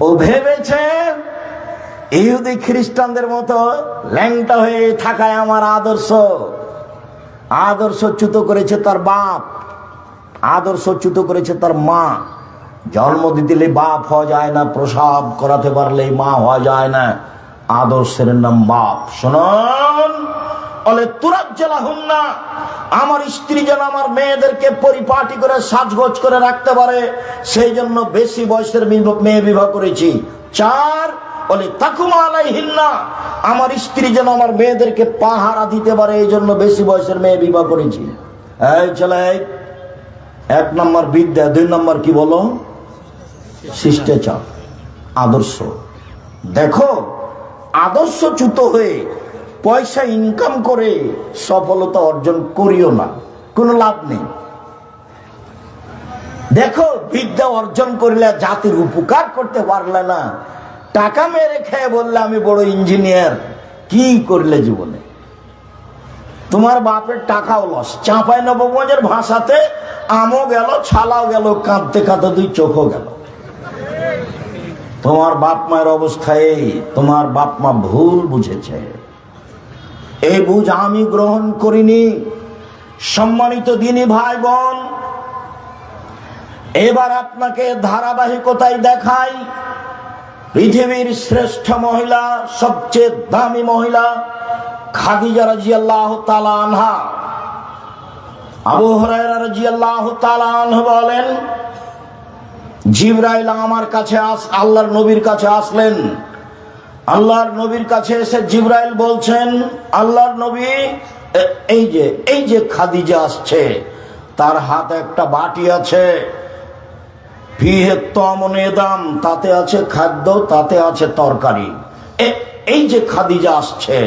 ও ভেবেছে ইহুদি খ্রিস্টানদের মতো ল্যাংটা হয়ে থাকায় আমার আদর্শচ্যুত করেছে তার বাপ, আদর্শচ্যুত করেছে তার মা। জন্ম দিতে বাপ হওয়া যায় না, প্রসাব করাতে পারলেই মা হওয়া যায় না, আদর্শের নাম বাপ। শুনুন, বলে তুরাজ্জালাহুন না, আমার স্ত্রী যেন আমার মেয়েদেরকে পরিপাটি করে সাজগোজ করে রাখতে পারে, সেই জন্য বেশি বয়সের মেয়ে বিবাহ করেছি। 4, বলে তাকুমা আলাইহিন্না, আমার স্ত্রী যেন আমার মেয়েদেরকে পাহারা দিতে পারে, এই জন্য বেশি বয়সের মেয়ে বিবাহ করেছি। এই ছেলে, 1 নম্বর বিদ্যা, 2 নম্বর কি বলো? শিষ্টাচার, আদর্শ। দেখো, আদর্শচ্যুত হয়ে পয়সা ইনকাম করে সফলতা অর্জন করিও না, কোনো লাভ নেই। দেখো, বিদ্যা অর্জন করলে জাতির উপকার করতে পারলে না, টাকা মেরে খেয়ে বললে আমি বড় ইঞ্জিনিয়ার, কি করলে জীবনে? তোমার বাপের টাকাও লস। চাঁপাইনবাবগঞ্জের ভাষাতে আমও গেল, ছালাও গেল, কাঁদতে কাঁদতে 2 চোখও গেল। তোমার বাপ মায়ের অবস্থায় তোমার বাপ মা ভুল বুঝেছে, এই বুঝ আমি গ্রহণ করিনি। সম্মানিত দিনী ভাই বোন, এবার আপনাকে ধারাবাহিকতায় দেখাই পৃথিবীর শ্রেষ্ঠ মহিলা, সবচেয়ে দামি মহিলা খাদিজা রাদিয়াল্লাহু তাআলা আনহা। আবু হুরায়রা রাদিয়াল্লাহু তাআলা আনহু বলেন, জিবরাইল আমার কাছে আল্লাহর নবীর কাছে আসলেন। আল্লাহর নবীর কাছে এসে জিবরাইল বলছেন, আল্লাহর নবী, এই যে খাদিজা আসছে, তার হাতে একটা বাটি আছে, ফিহে তামুন দাম, তাতে আছে খাদ্য, তাতে আছে তরকারি। এই যে খাদিজা আসছে,